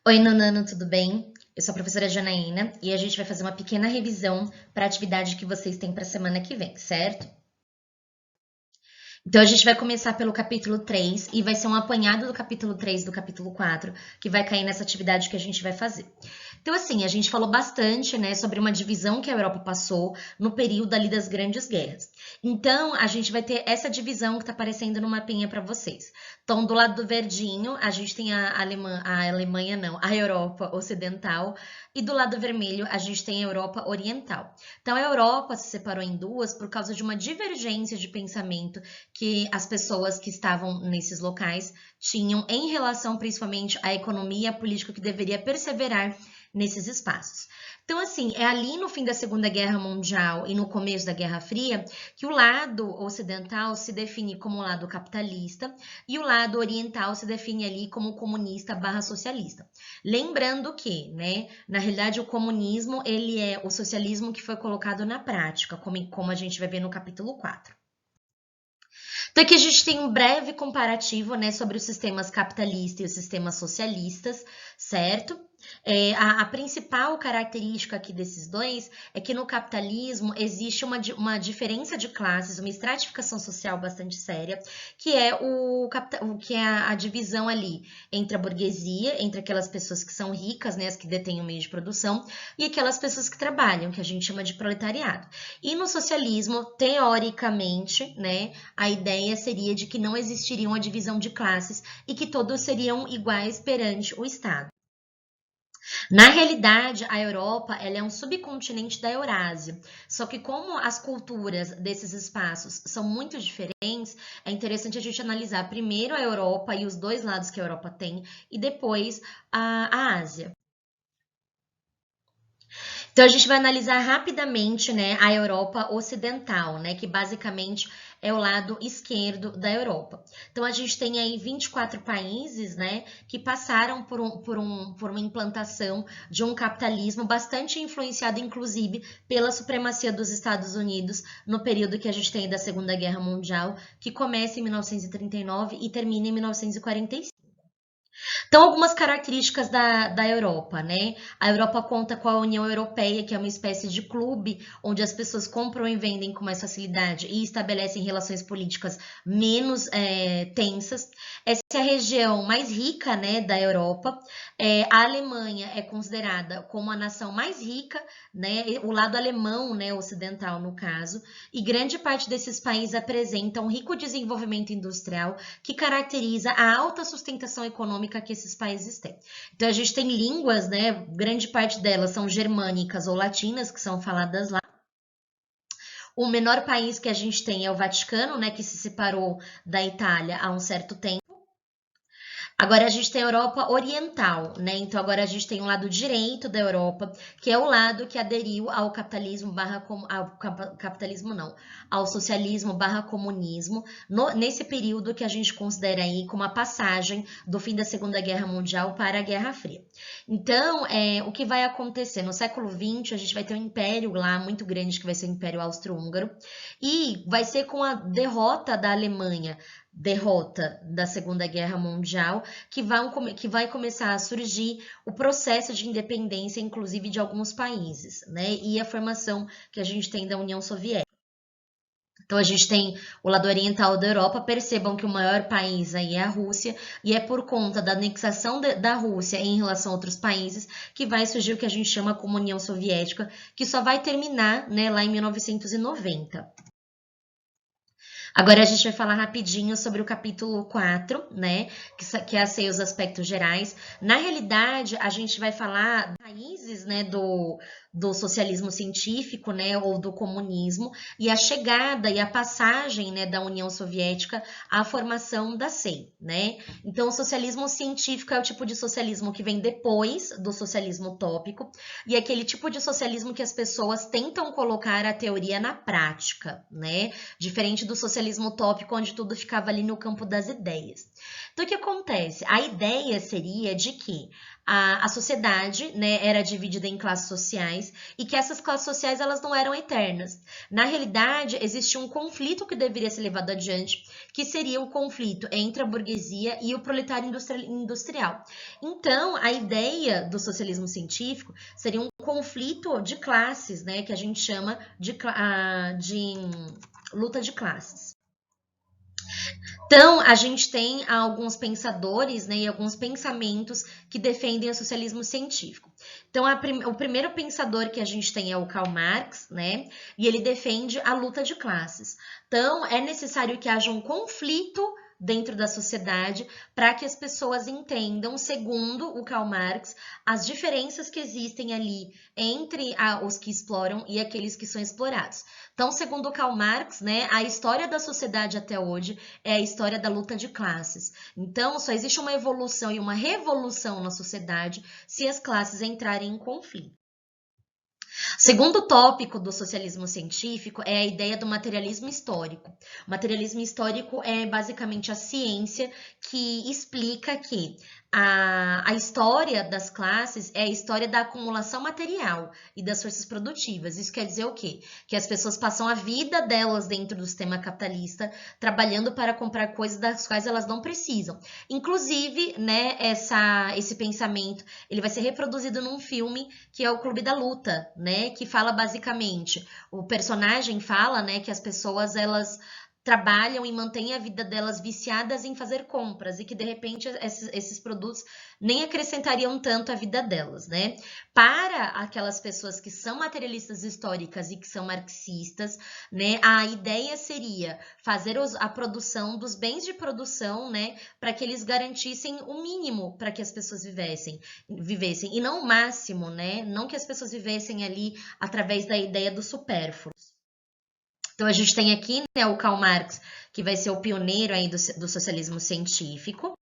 Oi, Nonano, tudo bem? Eu sou a professora Janaína e a gente vai fazer uma pequena revisão para a atividade que vocês têm para a semana que vem, certo? Então a gente vai começar pelo capítulo 3 e vai ser um apanhado do capítulo 3 e do capítulo 4 que vai cair nessa atividade que a gente vai fazer. Então, assim, a gente falou bastante, né, sobre uma divisão que a Europa passou no período ali das grandes guerras. Então, a gente vai ter essa divisão que está aparecendo no mapinha para vocês. Então, do lado do verdinho, a gente tem a Alemanha não, a Europa Ocidental, e do lado vermelho, a gente tem a Europa Oriental. Então, a Europa se separou em duas por causa de uma divergência de pensamento que as pessoas que estavam nesses locais tinham em relação principalmente à economia e à política que deveria perseverar nesses espaços. Então, assim, é ali no fim da Segunda Guerra Mundial e no começo da Guerra Fria que o lado ocidental se define como o lado capitalista e o lado oriental se define ali como comunista barra socialista. Lembrando que, né, na realidade o comunismo ele é o socialismo que foi colocado na prática, como a gente vai ver no capítulo 4. Então aqui a gente tem um breve comparativo, né, sobre os sistemas capitalistas e os sistemas socialistas, certo? A principal característica aqui desses dois é que no capitalismo existe uma diferença de classes, uma estratificação social bastante séria, que é que é a divisão ali entre a burguesia, entre aquelas pessoas que são ricas, né, as que detêm o meio de produção, e aquelas pessoas que trabalham, que a gente chama de proletariado. E no socialismo, teoricamente, né, a ideia seria de que não existiria uma divisão de classes e que todos seriam iguais perante o Estado. Na realidade, a Europa ela é um subcontinente da Eurásia. Só que como as culturas desses espaços são muito diferentes, é interessante a gente analisar primeiro a Europa e os dois lados que a Europa tem, e depois a Ásia. Então a gente vai analisar rapidamente, né, a Europa Ocidental, né, que basicamente é o lado esquerdo da Europa. Então a gente tem aí 24 países, né, que passaram por uma implantação de um capitalismo bastante influenciado, inclusive, pela supremacia dos Estados Unidos no período que a gente tem da Segunda Guerra Mundial, que começa em 1939 e termina em 1945. Então, algumas características da Europa, né? A Europa conta com a União Europeia, que é uma espécie de clube onde as pessoas compram e vendem com mais facilidade e estabelecem relações políticas menos tensas. Essa é a região mais rica, né, da Europa. A Alemanha é considerada como a nação mais rica, né? O lado alemão, né, ocidental no caso. E grande parte desses países apresenta um rico desenvolvimento industrial que caracteriza a alta sustentação econômica que esses países têm. Então a gente tem línguas, né? Grande parte delas são germânicas ou latinas, que são faladas lá. O menor país que a gente tem é o Vaticano, né, que se separou da Itália há um certo tempo. Agora a gente tem a Europa Oriental, né? Então agora a gente tem o lado direito da Europa, que é o lado que aderiu ao capitalismo capitalismo não, ao socialismo barra comunismo, nesse período que a gente considera aí como a passagem do fim da Segunda Guerra Mundial para a Guerra Fria. Então, o que vai acontecer? No século XX, a gente vai ter um império lá muito grande, que vai ser o Império Austro-Húngaro, e vai ser com a derrota da Alemanha, derrota da Segunda Guerra Mundial, que vai começar a surgir o processo de independência, inclusive de alguns países, né? E a formação que a gente tem da União Soviética. Então a gente tem o lado oriental da Europa, percebam que o maior país aí é a Rússia, e é por conta da anexação da Rússia em relação a outros países que vai surgir o que a gente chama como União Soviética, que só vai terminar, né, lá em 1990. Agora a gente vai falar rapidinho sobre o capítulo 4, né? Que é os aspectos gerais. Na realidade, a gente vai falar raízes, né, do socialismo científico, né, ou do comunismo, e a chegada e a passagem, né, da União Soviética à formação da SEI, né? Então, o socialismo científico é o tipo de socialismo que vem depois do socialismo utópico, e é aquele tipo de socialismo que as pessoas tentam colocar a teoria na prática, né? Diferente do socialismo utópico, onde tudo ficava ali no campo das ideias. Então, o que acontece? A ideia seria de que a sociedade, né, era dividida em classes sociais e que essas classes sociais elas não eram eternas. Na realidade, existia um conflito que deveria ser levado adiante, que seria o conflito entre a burguesia e o proletário industrial. Então, a ideia do socialismo científico seria um conflito de classes, né, que a gente chama de luta de classes. Então, a gente tem alguns pensadores, né, e alguns pensamentos que defendem o socialismo científico. Então, o primeiro pensador que a gente tem é o Karl Marx, né, e ele defende a luta de classes. Então, é necessário que haja um conflito dentro da sociedade para que as pessoas entendam, segundo o Karl Marx, as diferenças que existem ali entre os que exploram e aqueles que são explorados. Então, segundo o Karl Marx, né, a história da sociedade até hoje é a história da luta de classes. Então, só existe uma evolução e uma revolução na sociedade se as classes entrarem em conflito. Segundo tópico do socialismo científico é a ideia do materialismo histórico. O materialismo histórico é basicamente a ciência que explica que a história das classes é a história da acumulação material e das forças produtivas. Isso quer dizer o quê? Que as pessoas passam a vida delas dentro do sistema capitalista, trabalhando para comprar coisas das quais elas não precisam. Inclusive, né, esse pensamento ele vai ser reproduzido num filme que é o Clube da Luta, né, que fala basicamente, o personagem fala, né, que as pessoas elas trabalham e mantêm a vida delas viciadas em fazer compras e que de repente esses produtos nem acrescentariam tanto à vida delas, né? Para aquelas pessoas que são materialistas históricas e que são marxistas, né, a ideia seria fazer a produção dos bens de produção, né, para que eles garantissem o mínimo para que as pessoas vivessem e não o máximo, né? Não que as pessoas vivessem ali através da ideia do supérfluo. Então, a gente tem aqui, né, o Karl Marx, que vai ser o pioneiro aí do socialismo científico.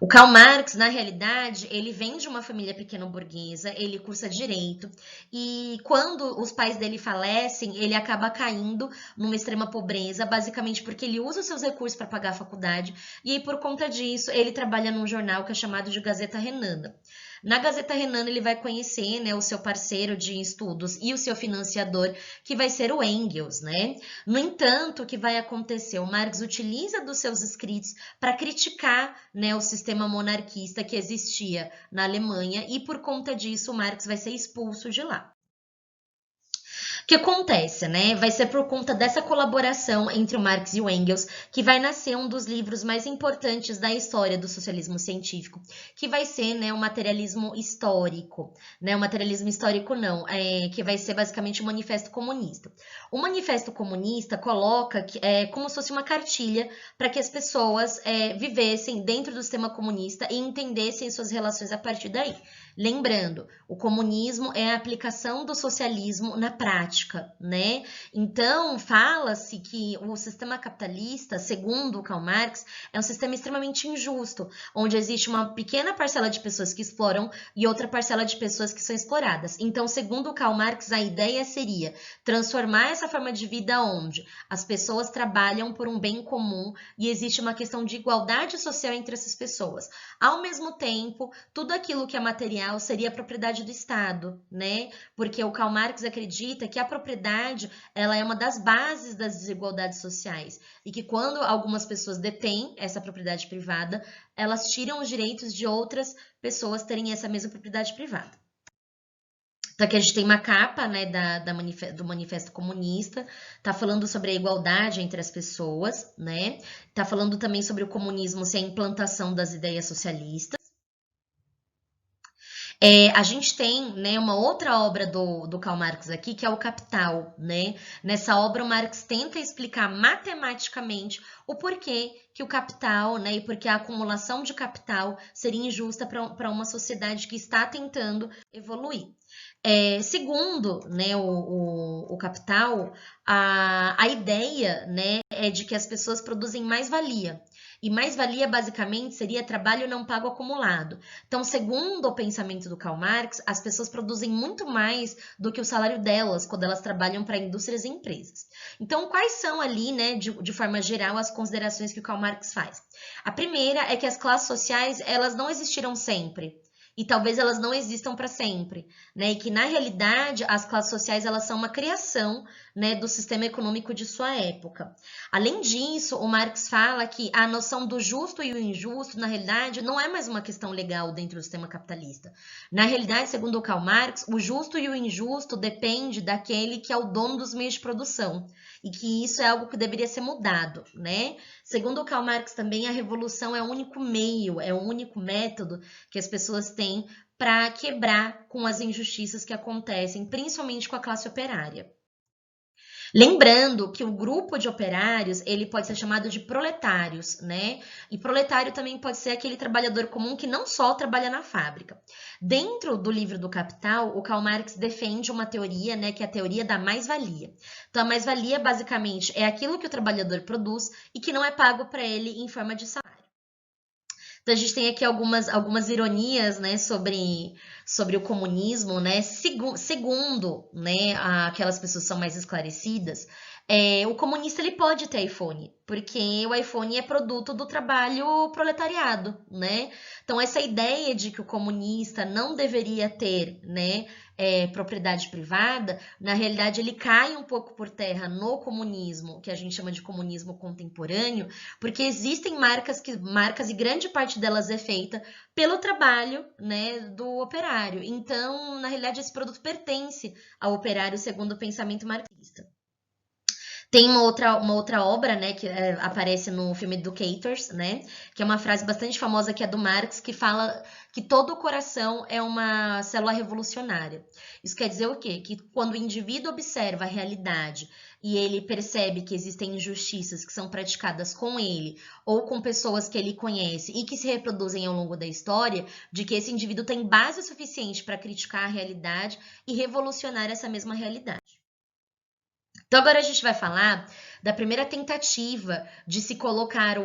O Karl Marx, na realidade, ele vem de uma família pequeno-burguesa, ele cursa direito, e quando os pais dele falecem, ele acaba caindo numa extrema pobreza, basicamente porque ele usa os seus recursos para pagar a faculdade, e aí, por conta disso, ele trabalha num jornal que é chamado de Gazeta Renana. Na Gazeta Renana, ele vai conhecer, né, o seu parceiro de estudos e o seu financiador, que vai ser o Engels, né? No entanto, o que vai acontecer? O Marx utiliza dos seus escritos para criticar, né, o sistema monarquista que existia na Alemanha e, por conta disso, o Marx vai ser expulso de lá. O que acontece, né? Vai ser por conta dessa colaboração entre o Marx e o Engels que vai nascer um dos livros mais importantes da história do socialismo científico, que vai ser, né, o materialismo histórico, né? O materialismo histórico não, que vai ser basicamente o Manifesto Comunista. O Manifesto Comunista coloca como se fosse uma cartilha para que as pessoas vivessem dentro do sistema comunista e entendessem suas relações a partir daí. Lembrando, o comunismo é a aplicação do socialismo na prática, né? Então, fala-se que o sistema capitalista, segundo Karl Marx, é um sistema extremamente injusto, onde existe uma pequena parcela de pessoas que exploram e outra parcela de pessoas que são exploradas. Então, segundo Karl Marx, a ideia seria transformar essa forma de vida onde as pessoas trabalham por um bem comum e existe uma questão de igualdade social entre essas pessoas. Ao mesmo tempo, tudo aquilo que é material seria a propriedade do Estado, né? Porque o Karl Marx acredita que a propriedade ela é uma das bases das desigualdades sociais e que quando algumas pessoas detêm essa propriedade privada, elas tiram os direitos de outras pessoas terem essa mesma propriedade privada. Então, aqui a gente tem uma capa, né, do Manifesto Comunista, tá falando sobre a igualdade entre as pessoas, né? Tá falando também sobre o comunismo ser a implantação das ideias socialistas. A gente tem, né, uma outra obra do Karl Marx aqui, que é o Capital, né? Nessa obra, o Marx tenta explicar matematicamente o porquê que o capital, né, e porque a acumulação de capital seria injusta para uma sociedade que está tentando evoluir. Segundo, né, o Capital, a ideia, né, é de que as pessoas produzem mais-valia. E mais-valia, basicamente, seria trabalho não pago acumulado. Então, segundo o pensamento do Karl Marx, as pessoas produzem muito mais do que o salário delas quando elas trabalham para indústrias e empresas. Então, quais são ali, né, de forma geral, as considerações que o Karl Marx faz? A primeira é que as classes sociais, elas não existiram sempre. e talvez elas não existam para sempre, né? E que na realidade as classes sociais elas são uma criação, né, do sistema econômico de sua época. Além disso, o Marx fala que a noção do justo e o injusto, na realidade, não é mais uma questão legal dentro do sistema capitalista. Na realidade, segundo o Karl Marx, o justo e o injusto depende daquele que é o dono dos meios de produção, e que isso é algo que deveria ser mudado, né? Segundo o Karl Marx também, a revolução é o único meio, é o único método que as pessoas têm para quebrar com as injustiças que acontecem, principalmente com a classe operária. Lembrando que o grupo de operários, ele pode ser chamado de proletários, né? E proletário também pode ser aquele trabalhador comum que não só trabalha na fábrica. Dentro do livro do Capital, o Karl Marx defende uma teoria, né, que é a teoria da mais-valia. Então, a mais-valia, basicamente, é aquilo que o trabalhador produz e que não é pago para ele em forma de salário. Então, a gente tem aqui algumas ironias, né, sobre o comunismo, né, segundo, né, aquelas pessoas que são mais esclarecidas, o comunista ele pode ter iPhone, porque o iPhone é produto do trabalho proletariado, né? Então, essa ideia de que o comunista não deveria ter, né, propriedade privada, na realidade ele cai um pouco por terra no comunismo, que a gente chama de comunismo contemporâneo, porque existem marcas e grande parte delas é feita pelo trabalho, né, do operário. Então, na realidade, esse produto pertence ao operário segundo o pensamento marxista. Tem uma outra obra, né, que aparece no filme Educators, né, que é uma frase bastante famosa que é do Marx, que fala que todo o coração é uma célula revolucionária. Isso quer dizer o quê? Que quando o indivíduo observa a realidade e ele percebe que existem injustiças que são praticadas com ele ou com pessoas que ele conhece e que se reproduzem ao longo da história, de que esse indivíduo tem base suficiente para criticar a realidade e revolucionar essa mesma realidade. Então, agora a gente vai falar da primeira tentativa de se colocar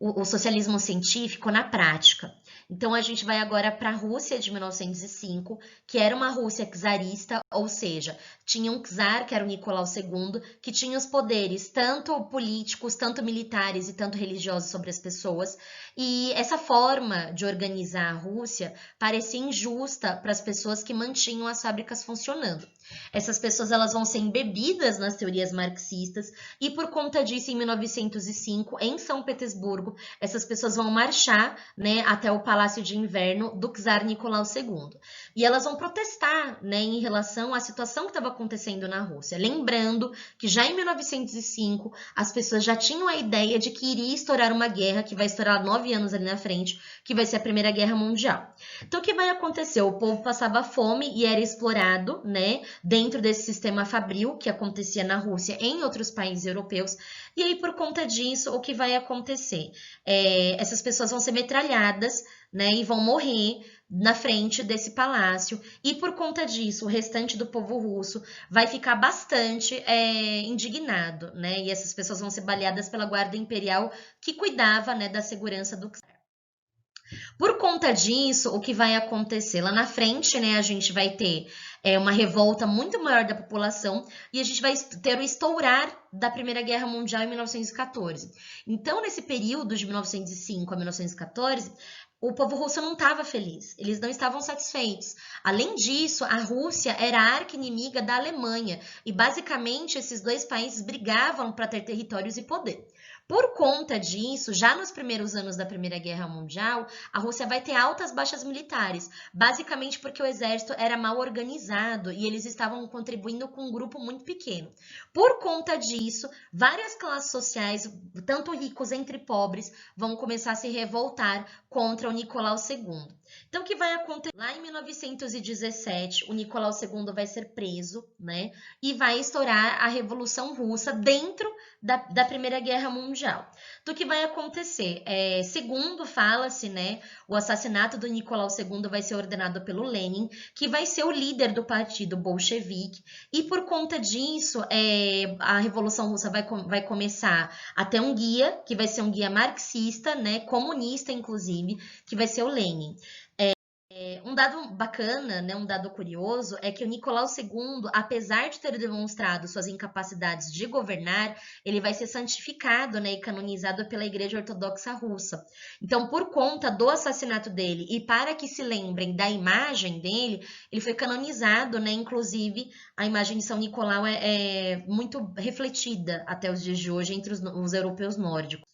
o socialismo científico na prática. Então, a gente vai agora para a Rússia de 1905, que era uma Rússia czarista, ou seja, tinha um czar, que era o Nicolau II, que tinha os poderes tanto políticos, tanto militares e tanto religiosos sobre as pessoas. E essa forma de organizar a Rússia parecia injusta para as pessoas que mantinham as fábricas funcionando. Essas pessoas elas vão ser embebidas nas teorias marxistas e por conta disso, em 1905, em São Petersburgo, essas pessoas vão marchar, né, até o Palácio de Inverno do czar Nicolau II. E elas vão protestar, né, em relação à situação que estava acontecendo na Rússia. Lembrando que já em 1905, as pessoas já tinham a ideia de que iria estourar uma guerra, que vai estourar 9 anos ali na frente, que vai ser a Primeira Guerra Mundial. Então, o que vai acontecer? O povo passava fome e era explorado, né, dentro desse sistema fabril que acontecia na Rússia e em outros países europeus. E aí, por conta disso, o que vai acontecer? Essas pessoas vão ser metralhadas, né, e vão morrer na frente desse palácio. E por conta disso, o restante do povo russo vai ficar bastante indignado, né? E essas pessoas vão ser baleadas pela guarda imperial que cuidava, né, da segurança do czar. Por conta disso, o que vai acontecer? Lá na frente, né, a gente vai ter uma revolta muito maior da população e a gente vai ter o estourar da Primeira Guerra Mundial em 1914. Então, nesse período de 1905 a 1914, o povo russo não estava feliz, eles não estavam satisfeitos. Além disso, a Rússia era a arqui-inimiga da Alemanha e, basicamente, esses dois países brigavam para ter territórios e poder. Por conta disso, já nos primeiros anos da Primeira Guerra Mundial, a Rússia vai ter altas baixas militares, basicamente porque o exército era mal organizado e eles estavam contribuindo com um grupo muito pequeno. Por conta disso, várias classes sociais, tanto ricos entre pobres, vão começar a se revoltar contra o Nicolau II. Então, o que vai acontecer? Lá em 1917, o Nicolau II vai ser preso, né? E vai estourar a Revolução Russa dentro da Primeira Guerra Mundial. Então, o que vai acontecer? Segundo fala-se, né? O assassinato do Nicolau II vai ser ordenado pelo Lenin, que vai ser o líder do partido bolchevique. E por conta disso, a Revolução Russa vai começar a ter um guia, que vai ser um guia marxista, né? Comunista, inclusive, que vai ser o Lenin. Um dado bacana, né, um dado curioso, é que o Nicolau II, apesar de ter demonstrado suas incapacidades de governar, ele vai ser santificado, né, e canonizado pela Igreja Ortodoxa Russa. Então, por conta do assassinato dele e para que se lembrem da imagem dele, ele foi canonizado, né, inclusive a imagem de São Nicolau é muito refletida até os dias de hoje entre os europeus nórdicos.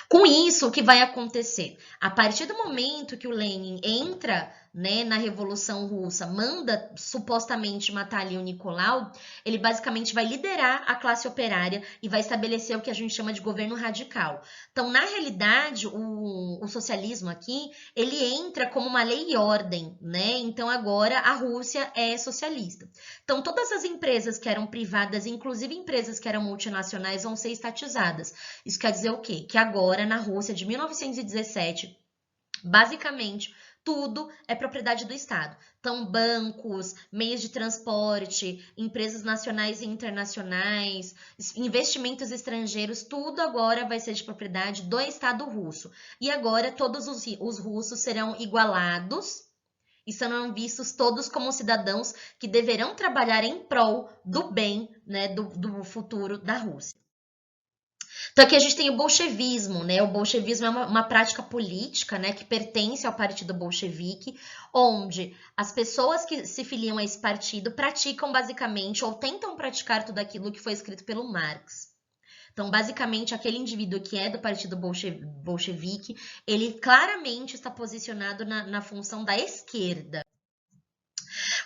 Com isso, o que vai acontecer? A partir do momento que o Lenin entra, né, na Revolução Russa, manda supostamente matar ali o Nicolau, ele basicamente vai liderar a classe operária e vai estabelecer o que a gente chama de governo radical. Então, na realidade, o socialismo aqui, ele entra como uma lei e ordem, né? Então, agora a Rússia é socialista. Então, todas as empresas que eram privadas, inclusive empresas que eram multinacionais, vão ser estatizadas. Isso quer dizer o quê? Que agora, na Rússia de 1917, basicamente, tudo é propriedade do Estado. Então, bancos, meios de transporte, empresas nacionais e internacionais, investimentos estrangeiros, tudo agora vai ser de propriedade do Estado russo. E agora todos os russos serão igualados e serão vistos todos como cidadãos que deverão trabalhar em prol do bem, né, do futuro da Rússia. Então aqui a gente tem o bolchevismo, né? O bolchevismo é uma prática política, né, que pertence ao partido bolchevique, onde as pessoas que se filiam a esse partido praticam basicamente ou tentam praticar tudo aquilo que foi escrito pelo Marx. Então, basicamente, aquele indivíduo que é do partido bolchevique, ele claramente está posicionado na função da esquerda.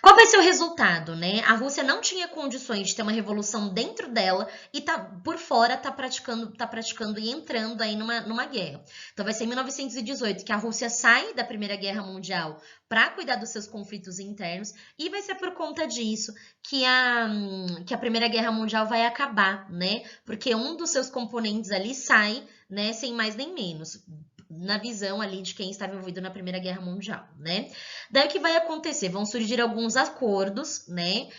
Qual vai ser o resultado, né? A Rússia não tinha condições de ter uma revolução dentro dela e por fora tá praticando e entrando aí numa guerra. Então vai ser em 1918 que a Rússia sai da Primeira Guerra Mundial para cuidar dos seus conflitos internos e vai ser por conta disso que a Primeira Guerra Mundial vai acabar, né? Porque um dos seus componentes ali sai, né, sem mais nem menos, na visão ali de quem estava envolvido na Primeira Guerra Mundial, né? Daí o que vai acontecer? Vão surgir alguns acordos, né?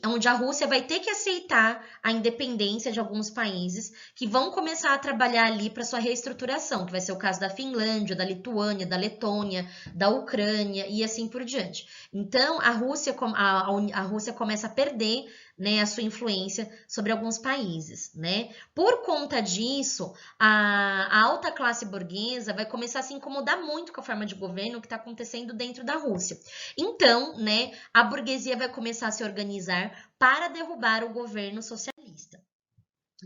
Onde a Rússia vai ter que aceitar a independência de alguns países que vão começar a trabalhar ali para sua reestruturação, que vai ser o caso da Finlândia, da Lituânia, da Letônia, da Ucrânia e assim por diante. Então, a Rússia começa a perder, né, a sua influência sobre alguns países, né? Por conta disso, a alta classe burguesa vai começar a se incomodar muito com a forma de governo que está acontecendo dentro da Rússia. Então, né, a burguesia vai começar a se organizar para derrubar o governo socialista.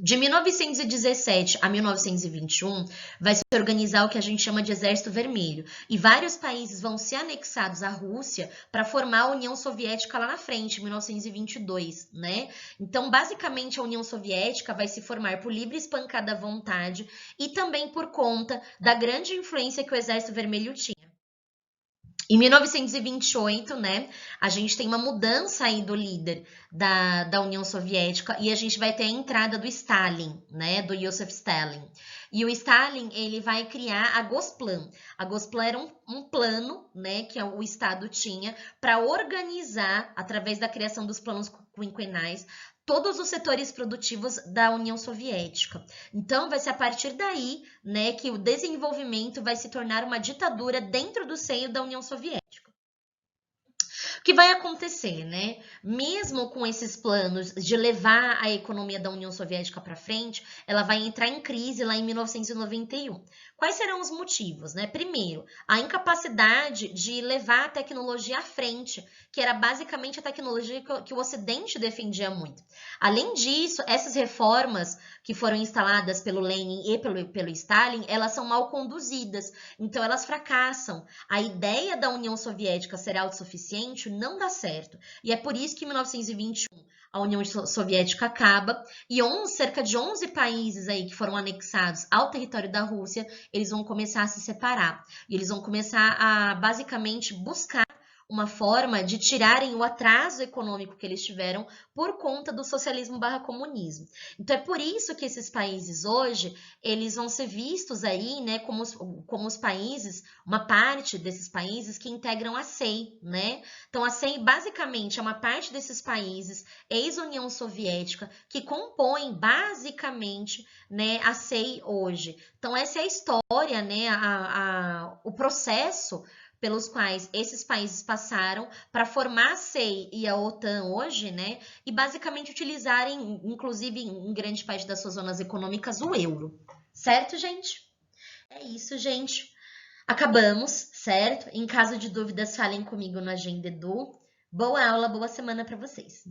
De 1917 a 1921, vai se organizar o que a gente chama de Exército Vermelho. E vários países vão ser anexados à Rússia para formar a União Soviética lá na frente, em 1922, né? Então, basicamente, a União Soviética vai se formar por livre e espancada vontade e também por conta da grande influência que o Exército Vermelho tinha. Em 1928, né, a gente tem uma mudança aí do líder da União Soviética e a gente vai ter a entrada do Stalin, né, do Joseph Stalin. E o Stalin, ele vai criar a Gosplan. A Gosplan era um plano, né, que o Estado tinha para organizar, através da criação dos planos quinquenais, todos os setores produtivos da União Soviética. Então, vai ser a partir daí, né, que o desenvolvimento vai se tornar uma ditadura dentro do seio da União Soviética. O que vai acontecer, né? Mesmo com esses planos de levar a economia da União Soviética para frente, ela vai entrar em crise lá em 1991. Quais serão os motivos, né? Primeiro, a incapacidade de levar a tecnologia à frente, que era basicamente a tecnologia que o Ocidente defendia muito. Além disso, essas reformas que foram instaladas pelo Lenin e pelo Stalin, elas são mal conduzidas, então elas fracassam. A ideia da União Soviética ser autossuficiente não dá certo. E é por isso que em 1921 a União Soviética acaba e cerca de 11 países aí que foram anexados ao território da Rússia, eles vão começar a se separar. E eles vão começar a basicamente buscar uma forma de tirarem o atraso econômico que eles tiveram por conta do socialismo/comunismo. Então é por isso que esses países hoje, eles vão ser vistos aí, né, como os países, uma parte desses países que integram a CEI, né? Então a CEI basicamente é uma parte desses países, ex-União Soviética, que compõem basicamente, né, a CEI hoje. Então essa é a história, né, o processo pelos quais esses países passaram para formar a CEI e a OTAN hoje, né? E basicamente utilizarem, inclusive em grande parte das suas zonas econômicas, o euro. Certo, gente? É isso, gente. Acabamos, certo? Em caso de dúvidas, falem comigo no Agenda Edu. Boa aula, boa semana para vocês.